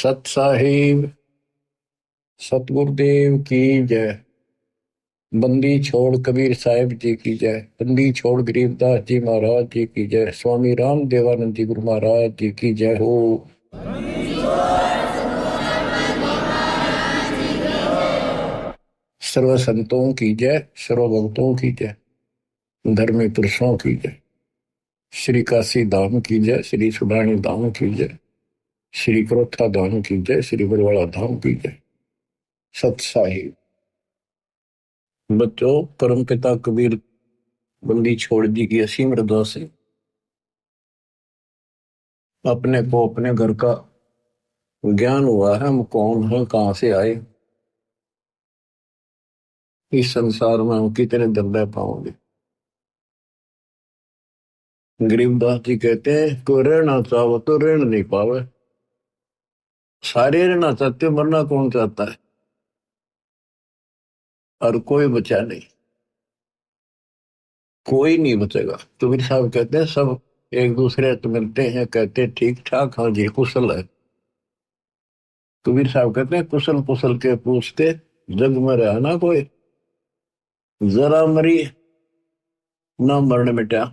सत साहिब सतगुरुदेव की जय। बंदी छोड़ कबीर साहिब जी की जय। बंदी छोड़ गरीबदास जी महाराज जी की जय। स्वामी राम देवानंद जी गुरु महाराज जी की जय हो। सर्व संतों की जय, सर्व भक्तों की जय, धर्मी पुरुषों की जय। श्री काशी धाम की जय, श्री सुडानी धाम की जय, श्री क्रोथा धाम की जय, श्री बरवाड़ा धाम की जय। सत साहिब बच्चों, परम पिता कबीर बंदी छोड़ जी की असीम रजा से अपने को अपने घर का ज्ञान हुआ है। हम कौन है, कहां से आए, इस संसार में हम कितने दर्द पाओगे। गरीबदास जी कहते हैं कोई रहना चाहो तो रहना नहीं पावे। सारे रहना चाहते, मरना कौन चाहता है, और कोई बचा नहीं, कोई नहीं बचेगा। कबीर साहब कहते हैं सब एक दूसरे से मिलते हैं, कहते हैं ठीक ठाक, हाँ जी कुशल है। कबीर साहब कहते हैं कुशल कुशल के पूछते, जग में रहा ना कोई, जरा मरी ना मरण मिटा,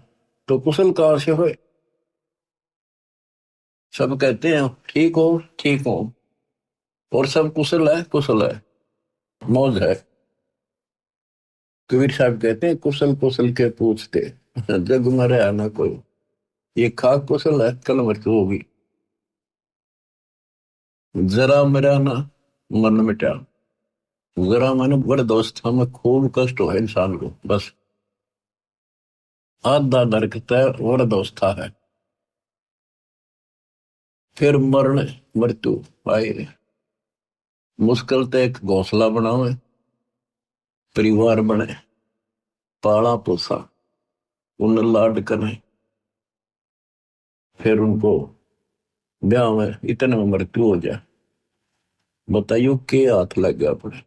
तो कुशल कहां से होए। सब कहते हैं ठीक हो ठीक हो, और सब कुशल है कुशल है, मौज है। कबीर साहब कहते हैं कुशल कुशल के पूछते, जग में रहा ना कोई, ये खाक कुशल है कल मृत्यु होगी। जरा मरा ना मन मिटा, जरा मन वृद्धावस्था में खूब कष्ट हो इंसान को, बस आधा नरक तय वृद्धावस्था है। फिर मरण मृत्यु आए, मुश्किल तो एक घोंसला बनावे, परिवार बने, पाला पोसा, उन्हें लाड करें, फिर उनको ब्याह में इतने में मृत्यु हो जाए। बताइयो के हाथ लग गया अपने।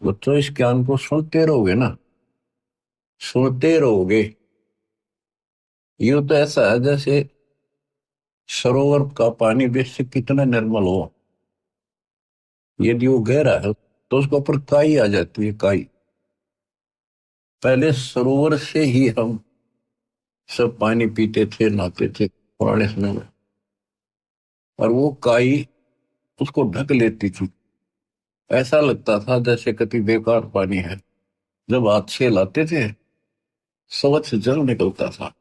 बच्चों इस ज्ञान को सुनते रहोगे ना, सुनते रहोगे। यूं तो ऐसा है जैसे सरोवर का पानी बेशक कितना निर्मल हो, यदि वो गहरा है तो उसके ऊपर काई आ जाती है, काई। पहले सरोवर से ही हम सब पानी पीते थे, नहाते थे पुराने समय में, और वो काई उसको ढक लेती थी। ऐसा लगता था जैसे कति बेकार पानी है। जब हाथ से लाते थे स्वच्छ जल निकलता था,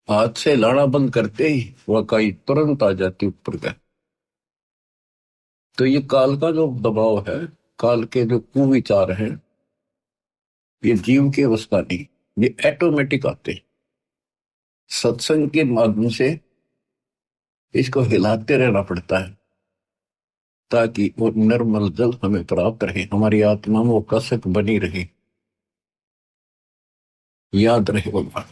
हाथ से लाना बंद करते ही वह काई तुरंत आ जाती ऊपर का। तो ये काल का जो दबाव है, काल के जो कुविचार हैं, ये जीव की अवस्था नहीं, ये ऑटोमेटिक आते हैं। सत्संग के माध्यम से इसको हिलाते रहना पड़ता है ताकि वो निर्मल जल हमें प्राप्त रहे, हमारी आत्मा में वो कसक बनी रहे, याद रहे वो बात।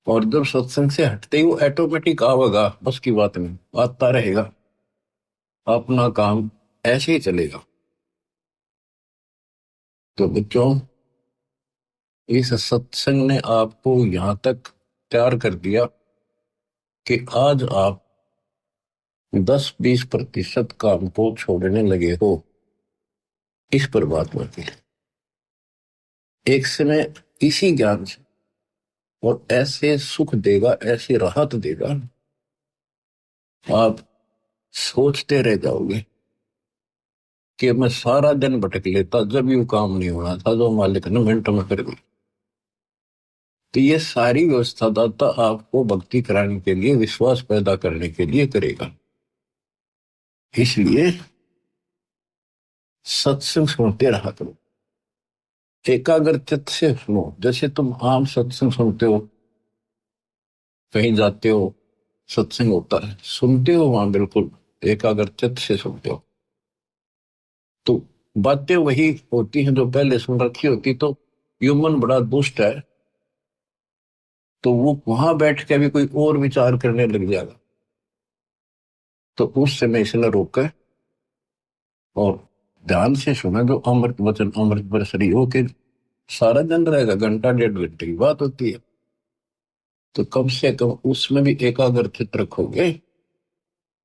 और जब सत्संग से हटते ही वो ऑटोमेटिक आवेगा, बस की बात नहीं, आता रहेगा, अपना काम ऐसे ही चलेगा। तो बच्चों, इस सत्संग ने आपको यहां तक तैयार कर दिया कि आज आप 10-20% काम को छोड़ने लगे हो इस परमात्मा के लिए। एक समय इसी ज्ञान से और ऐसे सुख देगा, ऐसी राहत देगा, आप सोचते रह जाओगे कि मैं सारा दिन भटक लेता, जब यू काम नहीं होना था जो मालिक ने मिनट में कर दी। तो ये सारी व्यवस्था दाता आपको भक्ति कराने के लिए, विश्वास पैदा करने के लिए करेगा। इसलिए सत्संग सुनते रहा करो, एकाग्र चित्त से सुनो। जैसे तुम आम सत्संग सुनते हो, कहीं जाते हो सत्संग होता है, सुनते हो वहां बिल्कुल एकाग्र चित्त से सुनते हो, तो बातें वही होती हैं जो पहले सुन रखी होती। तो ह्यूमन बड़ा दुष्ट है, तो वो वहां बैठ के भी कोई और विचार करने लग जाएगा। तो उस समय इसने रोका और ध्यान से सुना, जो अमृत वचन अमृत बरसरी हो के सारा दिन रहेगा, घंटा 1.5 घंटे की बात होती है। तो कम से कम उसमें भी एकाग्रचित रखोगे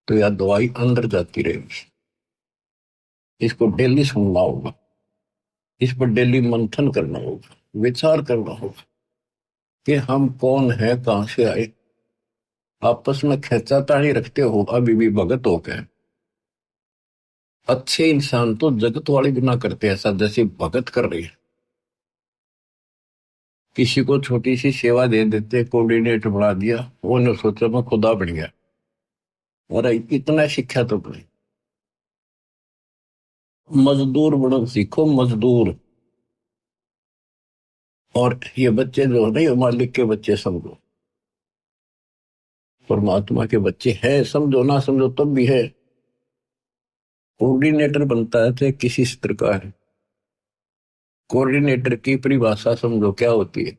तो यह दवाई अंदर जाती रहेगी। इसको डेली सुनना होगा, इस पर डेली मंथन करना होगा, विचार करना होगा कि हम कौन है, कहां से आए। आपस में खींचातानी रखते हो अभी भी भगत हो गए। अच्छे इंसान तो जगत वाले भी ना करते ऐसा जैसे भगत कर रही है। किसी को छोटी सी सेवा दे देते, कोऑर्डिनेटर बना दिया, वो ने सोचा मैं खुदा बन गया। अरे इतना शिक्षा तो नहीं। मजदूर बनो सीखो, मजदूर। और ये बच्चे जो है ना, ये मालिक के बच्चे समझो, परमात्मा के बच्चे हैं, समझो ना समझो तब भी है। कोऑर्डिनेटर बनता है तो किसी चित्र का है। कोऑर्डिनेटर की परिभाषा समझो क्या होती है।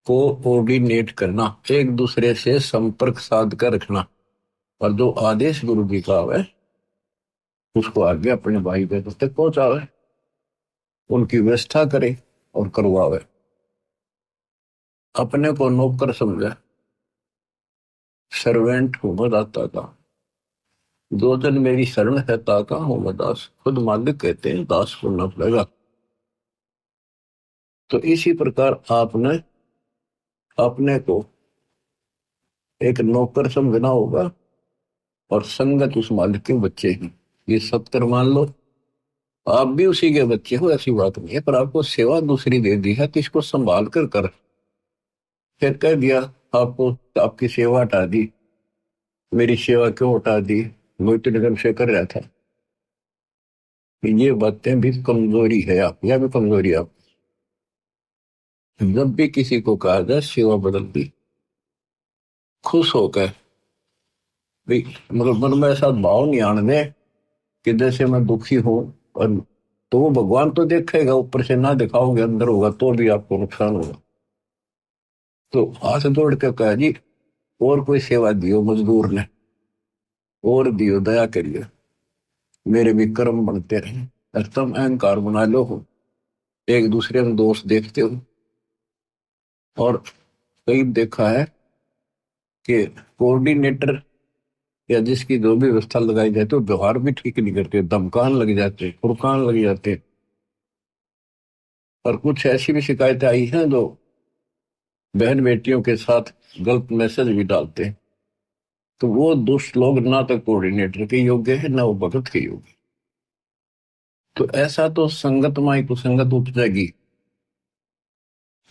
कोऑर्डिनेट करना, एक दूसरे से संपर्क साध कर रखना, और जो आदेश गुरु जी का है उसको आगे अपने भाई बहनों तक पहुंचावे, उनकी व्यवस्था करे और करवावे। अपने को नौकर समझे, सर्वेंट हूं मैं दाता का। दो जन मेरी शरण है ताका हूं मैं दास, खुद मालिक कहते हैं दास को न पड़ेगा। तो इसी प्रकार आपने अपने को एक नौकर समझना होगा, और संगत उस मालिक के बच्चे हैं। ये सत्कर मान लो, आप भी उसी के बच्चे हो, ऐसी बात नहीं है, पर आपको सेवा दूसरी दे दी है तो इसको संभाल कर कर। फिर कह दिया आपको, आपकी सेवा हटा दी, मेरी सेवा क्यों हटा दी, मैं इतने दिन से कर रहा था। ये बातें भी कमजोरी है आप, या भी कमजोरी आप। जब भी किसी को कहा जाए सेवा बदल दी, खुश होकर भी, मतलब मन में ऐसा भाव नहीं आने दे कि जैसे मैं दुखी हूं। और तो वो भगवान तो देखेगा, ऊपर से ना दिखाओगे अंदर होगा तो भी आपको नुकसान होगा। तो हाथ जोड़ के कहा जी, और कोई सेवा दियो मजदूर ने, और दियो, दया करिए, मेरे भी कर्म बनते रहे। और तुम अहंकार बना लो हो, एक दूसरे में दोष देखते हो। और कई देखा है कि कोऑर्डिनेटर या जिसकी जो भी व्यवस्था लगाई जाए तो व्यवहार भी ठीक नहीं करते, धमकान लग जाते, फुरकान लग जाते। और कुछ ऐसी भी शिकायतें आई हैं जो बहन बेटियों के साथ गलत मैसेज भी डालते हैं। तो वो दुष्ट लोग ना तो कोऑर्डिनेटर के योग्य है, ना वो भगत के योग्य। तो ऐसा तो संगत माई कुसंगत उपजेगी,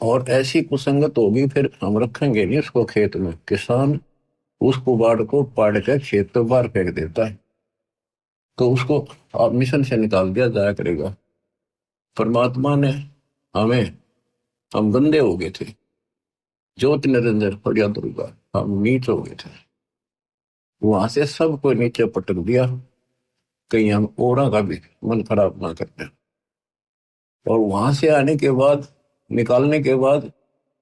और ऐसी कुसंगत होगी फिर हम रखेंगे नहीं उसको खेत में। किसान उस कुबाड़ को पाड़ के खेत पे बाहर फेंक देता है, तो उसको आप मिशन से निकाल दिया जाया करेगा। परमात्मा ने हमें, हम गंदे हो गए थे, ज्योति निरंजन फरिया दुर्गा, हम नीच हो गए थे, वहां से सबको नीचे पटक दिया। कहीं हम औरा का भी मन खराब ना करते। और वहां से आने के बाद, निकालने के बाद,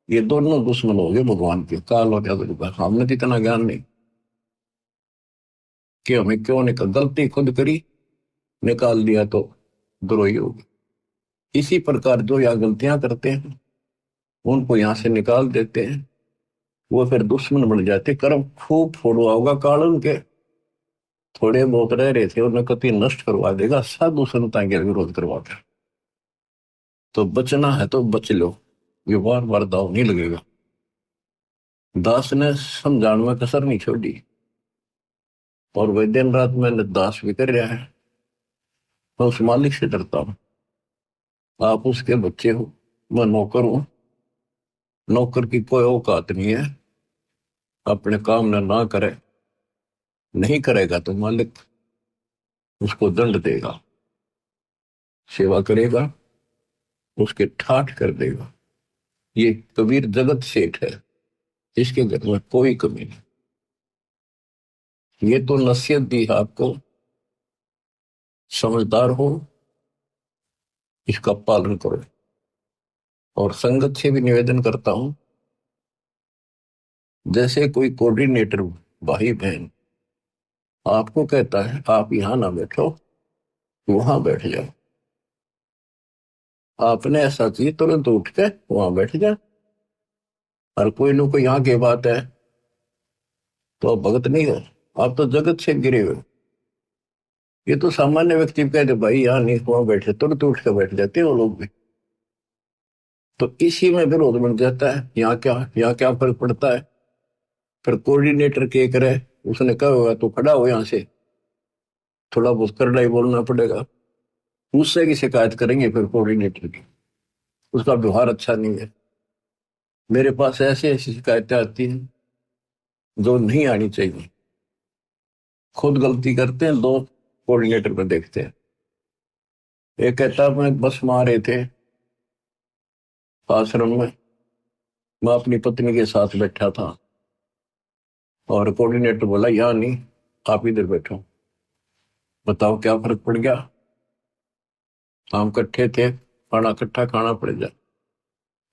ये दोनों दुश्मन हो गए भगवान के, काल और दुर्गा। हमने तो इतना ज्ञान नहीं कि हमें क्यों निकल, गलती खुद करी, निकाल दिया तो द्रोही हो गए। इसी प्रकार जो यहाँ गलतियां करते हैं उनको यहाँ से निकाल देते हैं, वो फिर दुश्मन बन जाते। कर्म खूब फोड़वा होगा काल उनके, थोड़े बहुत रह रहे थे उन्हें कति नष्ट करवा देगा, साधु संतां के विरोध करवा कर। तो बचना है तो बच लो, ये बार बार दाव नहीं लगेगा। दास ने समझाने में कसर नहीं छोड़ी, और वह दिन रात मैंने दास भी कर रहा है। मैं उस मालिक से डरता हूं, आप उसके बच्चे हो, मैं नौकर हूं। नौकर की कोई औकात नहीं है, अपने काम ना करे, नहीं करेगा तो मालिक उसको दंड देगा, सेवा करेगा उसके ठाठ कर देगा। ये कबीर जगत सेठ है, इसके घर में कोई कमी नहीं। ये तो नसीहत दी है आपको, समझदार हो, इसका पालन करो। और संगत से भी निवेदन करता हूं, जैसे कोई कोऑर्डिनेटर भाई बहन आपको कहता है आप यहां ना बैठो, वहां बैठ जाओ, आपने ऐसा चाहिए तुरंत उठ के वहां बैठ जाए। और कोई न कोई यहाँ की बात है तो आप भगत नहीं हो, आप तो जगत से गिरे हुए हो। ये तो सामान्य व्यक्ति कहते भाई यहाँ नहीं, वहां बैठे तुरंत उठ के बैठ जाते हैं वो लोग भी। तो इसी में विरोध बन जाता है। यहाँ क्या फर्क पड़ता है। फिर कोऑर्डिनेटर के करे, उसने कहा होगा तो खड़ा हो यहाँ से, थोड़ा बहुत करड़ा ही बोलना पड़ेगा। उससे की शिकायत करेंगे फिर कोऑर्डिनेटर की, उसका व्यवहार अच्छा नहीं है। मेरे पास ऐसी ऐसी शिकायतें आती हैं जो नहीं आनी चाहिए। खुद गलती करते हैं, दो कोऑर्डिनेटर पर देखते हैं। एक कहता है मैं बस में आ रहे थे आश्रम में, मैं अपनी पत्नी के साथ बैठा था और कोऑर्डिनेटर बोला यहाँ नहीं, आप इधर बैठो। बताओ क्या फर्क पड़ गया। हम इकट्ठे थे, खाना इकट्ठा खाना पड़ जाए।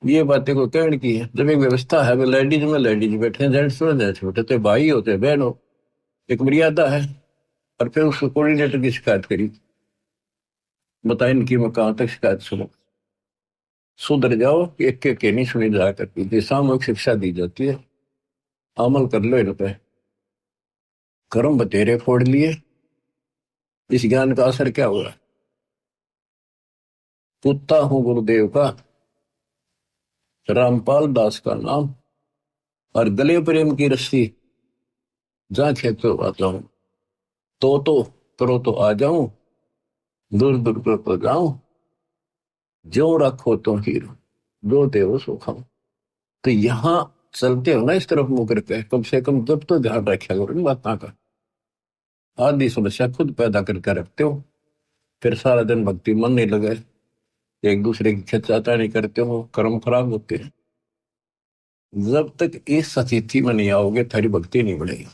ये बातें को कहने की है। जब एक व्यवस्था है, लेडीज में लेडीज बैठे, जेंट्स में जेंट्स बैठे, तो भाई होते बहन हो, एक मर्यादा है। और फिर उस कोऑर्डिनेटर की शिकायत करी। बताए इनकी मैं कहां तक शिकायत सुनो। सुधर जाओ, एक के नहीं सुनी जा करती थी। सामूहिक शिक्षा दी जाती है, अमल कर लो इन पे। कर्म बतेरे फोड़ लिए, इस ज्ञान का असर क्या हुआ। कुत्ता हूं गुरुदेव का, रामपाल दास का नाम, और गले प्रेम की रस्सी, जहां खेतो आता हूं। तो करो तो आ जाऊं, दूर दूर कर तो जाऊं। जो रखो तो हीरो, जो देव सो खाऊं। तो यहाँ चलते हो ना इस तरफ मुंह करके, कम से कम जब तो ध्यान रखा करो इन बातों का। आदि समस्या खुद पैदा करके रखते हो, फिर सारा दिन भक्ति मन नहीं लगे, एक दूसरे की खिंचातानी करते हो, कर्म खराब होते हैं। जब तक इस स्थिति में नहीं आओगे, थारी भक्ति नहीं बढ़ेगी।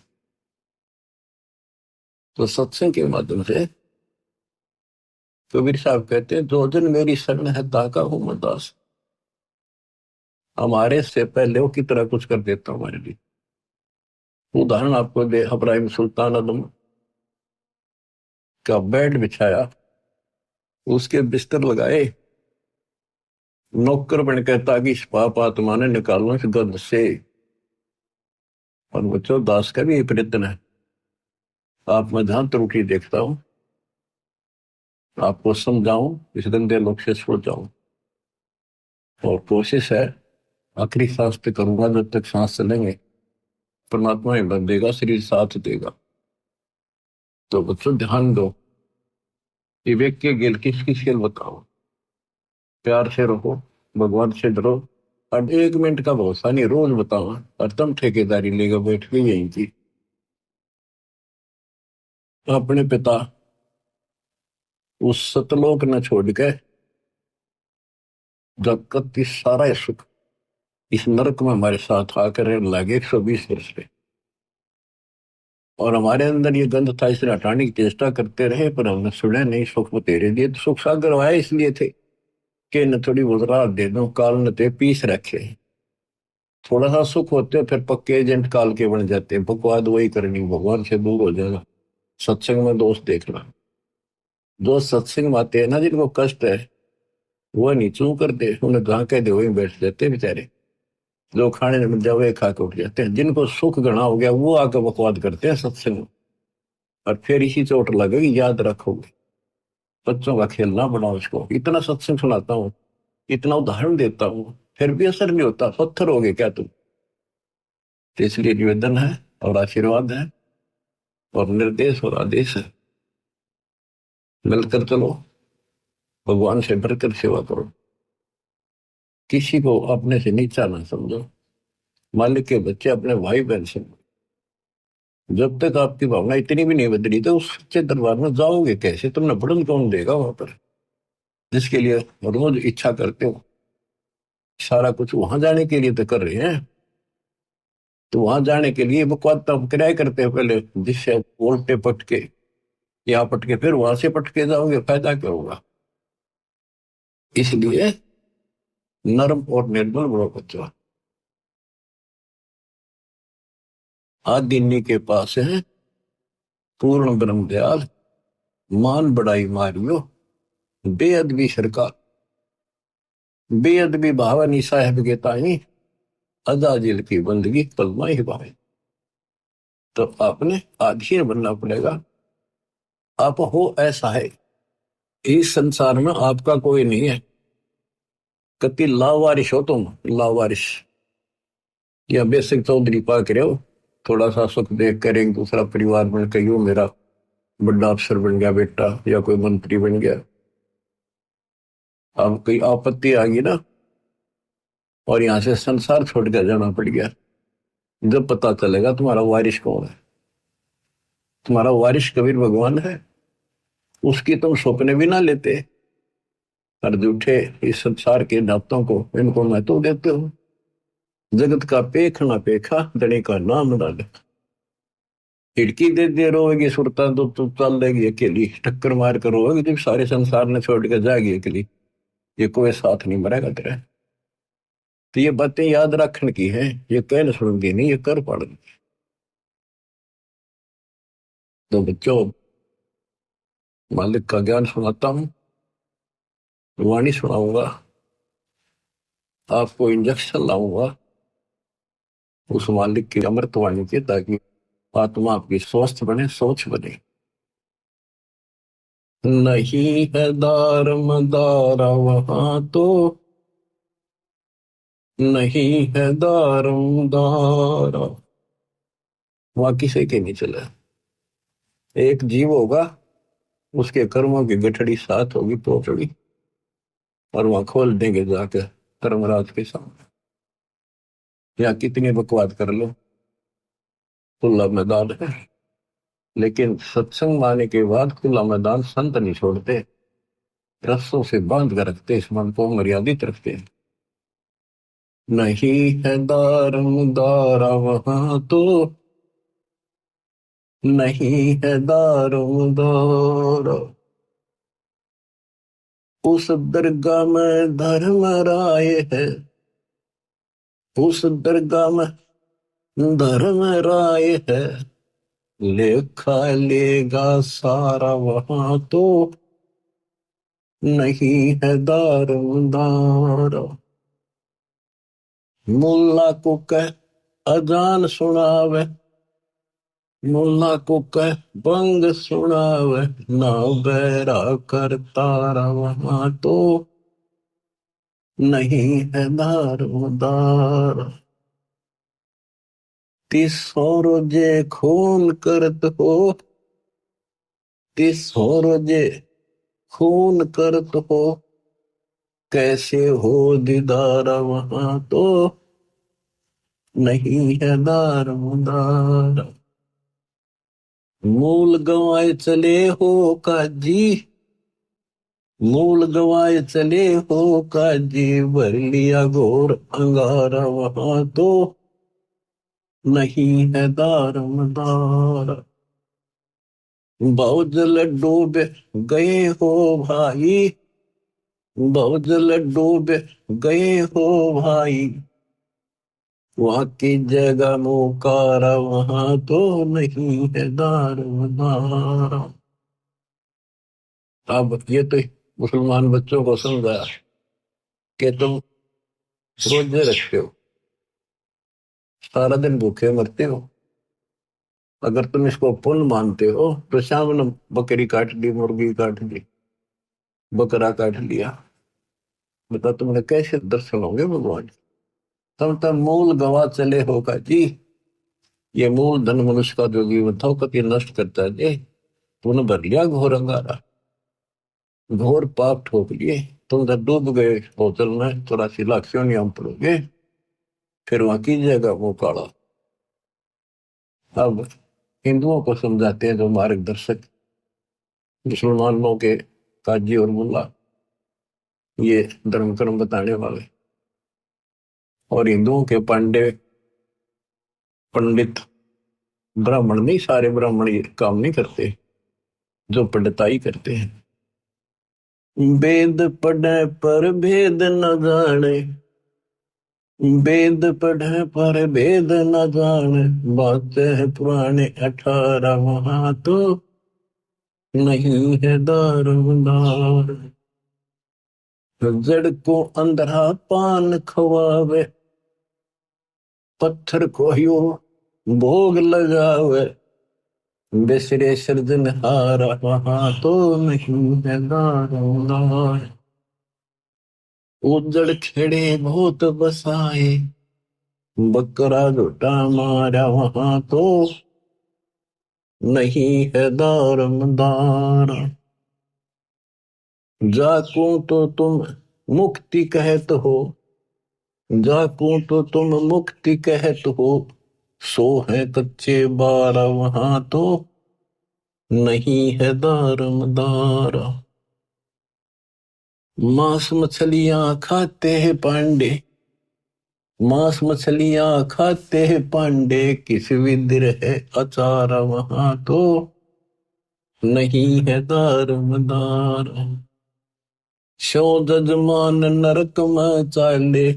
तो सत्संग के माध्यम से कबीर साहब कहते हैं, जो जन मेरी शरण है ताका हूं मैं दास। हमारे से पहले वो की तरह कुछ कर देता हूं हमारे लिए। उदाहरण आपको दे, इब्राहिम सुल्तान आदम का बेड बिछाया, उसके बिस्तर लगाए, नौकर बन के ताकि इस पाप आत्मा ने निकालना इस गंध से। और बच्चों, दास का भी ये प्रयत्न है। आप मैं जहां त्रुटि देखता हूं, आपको समझाऊं, इस गंदे लोग से छुड़ जाऊं। और कोशिश है आखिरी सांस पे करूंगा, जब तक सांस चलेंगे परमात्मा हिम्मत देगा, शरीर साथ देगा। तो बच्चों ध्यान दो, विवेक के गेल किसकी खेल बताओ। प्यार से रहो, भगवान से डरो, और 1 मिनट का भरोसा नहीं, रोज बताओ। और तुम ठेकेदारी लेगा बैठ के यहीं की। अपने पिता उस सतलोक न छोड़ के जगत की सारा सुख इस नरक में हमारे साथ आकर रहने लगे 120 वर्ष पे। और हमारे अंदर ये गंध था, इसे हटाने की चेष्टा करते रहे, पर हमने सुने नहीं। सुख वो तेरे लिए तो सुख सागर आए इसलिए थे कि न थोड़ी बहुत राहत दे दो, काल न ते पीस रखे। थोड़ा सा सुख होते फिर पक्के एजेंट काल के बन जाते। बकवाद वही करनी, भगवान से दूर हो जाएगा। सत्संग में दोस्त देखना, जो सत्संग में आते हैं ना, जिनको कष्ट है वो नहीं चू करते, उन्हें जहाँ कह दे वहीं बैठ जाते बेचारे। जो खाने में मिल जाए वही खा के उठ जाते हैं। जिनको सुख घना हो गया वो आकर बकवाद करते हैं सत्संग में। और फिर इसी चोट लगेगी, याद रखोगे। बच्चों का खेलना बनाओ इसको। इतना सत्संग सुनाता हूँ, इतना उदाहरण देता हूँ, फिर भी असर नहीं होता। पत्थर हो गए क्या तुम। तो इसलिए निवेदन है और आशीर्वाद है और निर्देश और आदेश है, मिलकर चलो, भगवान से बढ़कर सेवा करो, किसी को अपने से नीचा ना समझो। मालिक के बच्चे अपने भाई बहन से। जब तक आपकी भावना इतनी भी नहीं बदली तो उस सच्चे दरबार में जाओगे कैसे। तुमने बढ़न कौन देगा वहां पर, जिसके लिए रोज इच्छा करते हो। सारा कुछ वहां जाने के लिए तो कर रहे हैं। तो वहां जाने के लिए बकवाद तो हम किराए करते हैं पहले, जिससे उल्टे पटके यहाँ पटके फिर वहां से पटके जाओगे, फायदा क्या होगा। इसलिए नर्म और निर्मल बड़ो बच्चा। आदिन्नी के पास है पूर्ण ब्रह्म दयाल, मान बड़ाई मारियो बेअदबी सरकार। बेअदबी भावनी साहेब के ताई, अदा दिल की बंदगी कलमा ही पाए। तो आपने आधीन बनना पड़ेगा। आप हो ऐसा है, इस संसार में आपका कोई नहीं है। कति लावारिश हो तुम, लावारिश या बेसिक चौधरी पा के रहो। थोड़ा सा सुख देख कर एक दूसरा परिवार बन के यूं मेरा बड़ा अफसर बन गया बेटा, या कोई मंत्री बन गया। अब कोई आपत्ति आ गई ना, और यहां से संसार छोड़ कर जाना पड़ गया, जब पता चलेगा तुम्हारा वारिश कौन है। तुम्हारा वारिश कबीर भगवान है, उसकी तुम सपने भी ना लेते। और झूठे इस संसार के नातों को, इनको महत्व देते हो। जगत का पेख ना पेखा, धनी का नाम ना ले। खिड़की दे दे रोएगी सुरता तो तू चल देगी अकेली, टक्कर मार कर रोएगी जब सारे संसार ने छोड़ कर जाएगी अकेली। ये कोई साथ नहीं मरेगा तेरा। तो ये बातें याद रखने की है, ये कहने सुनती नहीं, ये कर पड़नी। तो बच्चों, मालिक का ज्ञान सुनाता हूँ, वाणी सुनाऊंगा, आपको इंजेक्शन लाऊंगा उस मालिक की अमृत वाणी की, ताकि आत्मा आपकी स्वस्थ बने, सोच बने। नहीं है दार मदारा वहां तो, नहीं है दारम दारा, वहां किसी के नहीं चला। एक जीव होगा, उसके कर्मों की गठड़ी साथ होगी पोचड़ी, और वहां खोल देंगे जाकर धर्मराज के सामने। या कितनी बकवाद कर लो, खुला मैदान है। लेकिन सत्संग माने के बाद खुला मैदान संत नहीं छोड़ते, रस्सों से बांध कर रखते, इस मन को मर्यादित रखते। नहीं है दारम दारा वहां तो, नहीं है दारम दारा, उस दरगाह में धर्म राय है, उस दरगाह में धर्म राय है। लेखा लेगा सारा वहां तो, नहीं है दारम दारा। मुल्ला को कह अजान सुनावे, मुल्ला को कह बंग सुनावे, ना बैरा कर तारा वहां तो, नहीं है दारोदार। तीसों रोजे खून करत हो, तीसों रोजे खून करत हो, कैसे हो दीदार वहां तो, नहीं है दारोदार। मूल गंवाए चले हो काजी, मूल गंवाए चले हो काजी, भर लिया घोर अंगारा वहां तो, नहीं है दारमदार। बहुजल डूब गए हो भाई, बहुजल डूब गए हो भाई, वहां की जगह मुकारा वहां तो, नहीं है दारमदार। अब ये तो मुसलमान बच्चों को समझाया कि तुम रोजे रखते हो, सारा दिन भूखे मरते हो। अगर तुम इसको पुण्य मानते हो तो शाम ने बकरी काट ली, मुर्गी काट ली, बकरा काट लिया, बता तुमने कैसे दर्शन होंगे भगवान। तब तक मूल गवा चले होगा जी। ये मूल धन मनुष्य का जो जीवन था वो कभी नष्ट करता है जी। तुमने भर लिया घोर अंगारा, घोर पाप ठोक लिए, तुम जब डूब गए बोतल में 84 लाख क्यों नहीं हम पड़ोगे, फिर वहां कीजिएगा वो काढ़ा। अब हिंदुओं को समझाते हैं जो मार्गदर्शक, मुसलमानों के काजी और मुल्ला, ये धर्म कर्म बताने वाले, और हिंदुओं के पांडे पंडित, ब्राह्मण नहीं, सारे ब्राह्मण ये काम नहीं करते, जो पंडिताई करते हैं। वेद पढ़े पर भेद न जाने, वेद पढ़े पर भेद न जाने, बातें है पुराने 18 वहां तो, नहीं है दारोदार। जड़ को अंधरा पान खवावे, पत्थर को यूं भोग लगावे, बिसरे सृजनहारा वहां तो नहीं है दारोमदार। उजड़ खेड़े बहुत बसाए, बकरा झूठा मारा वहां तो नहीं है दारोमदार। जाकू तो तुम मुक्ति कहत हो, जाकू तो तुम मुक्ति कहत हो, सो है कच्चे बारा वहां तो नहीं है दारोमदार। मांस मछलियां खाते हैं पांडे, मांस मछलियां खाते हैं पांडे, किस विद्र है अचार वहां तो नहीं है दारोमदार। शो जजमान नरक में चाले,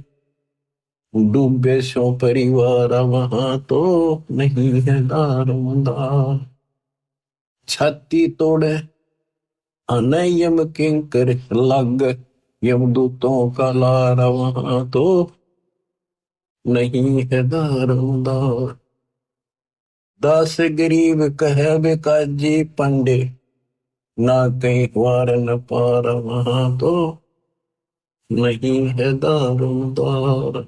डूबे शो परिवार वहां तो नहीं है दारोमदार। छाती तोड़े अनयम किंकर लग, यमदूतों का लारा वहां तो नहीं है दारोमदार। दास गरीब कहे बेकाजी पंडे, ना कहीं वार न पार वहां तो नहीं है दारोमदार।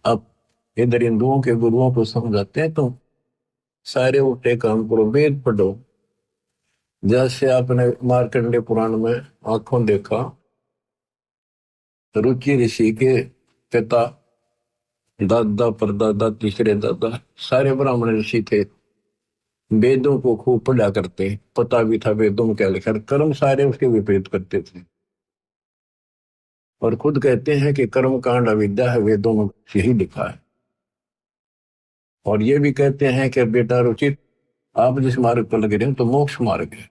अब इधर हिंदुओं के गुरुओं को समझाते हैं, तो सारे उठे काम करो, वेद पढ़ो। जैसे आपने मार्कंडेय पुराण में आंखों देखा, रुचि ऋषि के पिता, दादा परदादा तीसरे दादा सारे ब्राह्मण ऋषि थे, वेदों को खूब पढ़ा करते, पता भी था वेदों में क्या लिखा, कर्म सारे उसके विपरीत करते थे। और खुद कहते हैं कि कर्म कांड अविद्या है, वेदों में यही लिखा है। और ये भी कहते हैं कि बेटा रुचित, आप जिस मार्ग पर लगे रहे तो मोक्ष मार्ग है।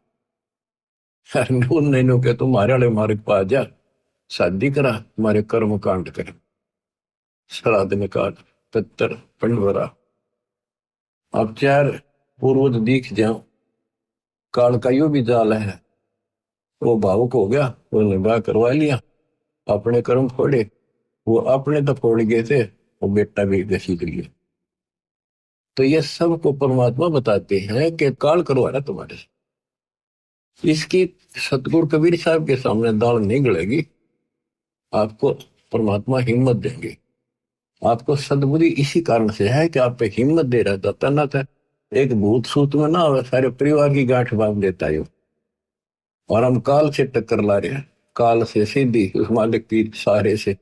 नहीं के तुम्हारे वाले मार्ग पर आ जा, शादी करा, तुम्हारे कर्म कांड कर, श्राद्ध निकाल, पितर पंडवरा। अब चार पूर्वज दिख जाओ, काल का यो भी जाल है। वो भावुक हो गया, वो निभाह करवा लिया, अपने कर्म फोड़े, वो अपने तो फोड़ गए थे, वो बेटा भी घसीट गया। तो ये सबको परमात्मा बताते हैं कि काल करवा रहा तुम्हारे से। इसकी सतगुरु कबीर साहब के सामने दाल नहीं गलेगी। आपको परमात्मा हिम्मत देंगे। आपको सद्बुद्धि इसी कारण से है कि आप पे हिम्मत दे रहा था, ना था एक भूत सूत में ना हो, सारे परिवार की गांठ बांध देता है। और हम काल से टक्कर ला रहे हैं, काल से सीधी उस मालिक की सहारे से,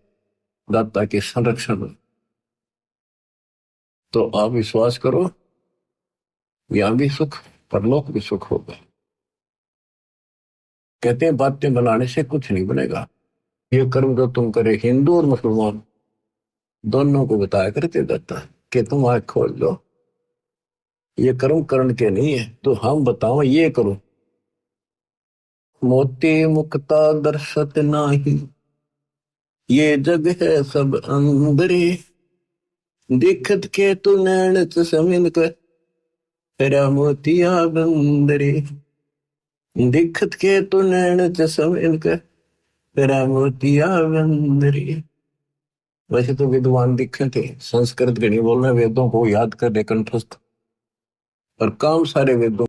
दाता के संरक्षण में। तो आप विश्वास करो, यहां भी सुख, परलोक भी सुख होगा। कहते हैं बातें बनाने से कुछ नहीं बनेगा। ये कर्म जो तुम करे, हिंदू और मुसलमान दोनों को बताया करते दाता कि तुम आंख खोल लो, ये कर्म करण के नहीं है, तो हम बताओ ये करो। मोती मुक्ता दर्शत नाही, ये जग है सब अंदरे, दिखत के तू नैन चमिन कर, तेरा मोतिया बंदरे। दिखत के तू नैन चमिन कर, तेरा मोतिया बंदरे। वैसे तो विद्वान दिखे थे, संस्कृत के नहीं बोल रहे, वेदों को याद कर रहे कंठस्थ, और काम सारे वेदों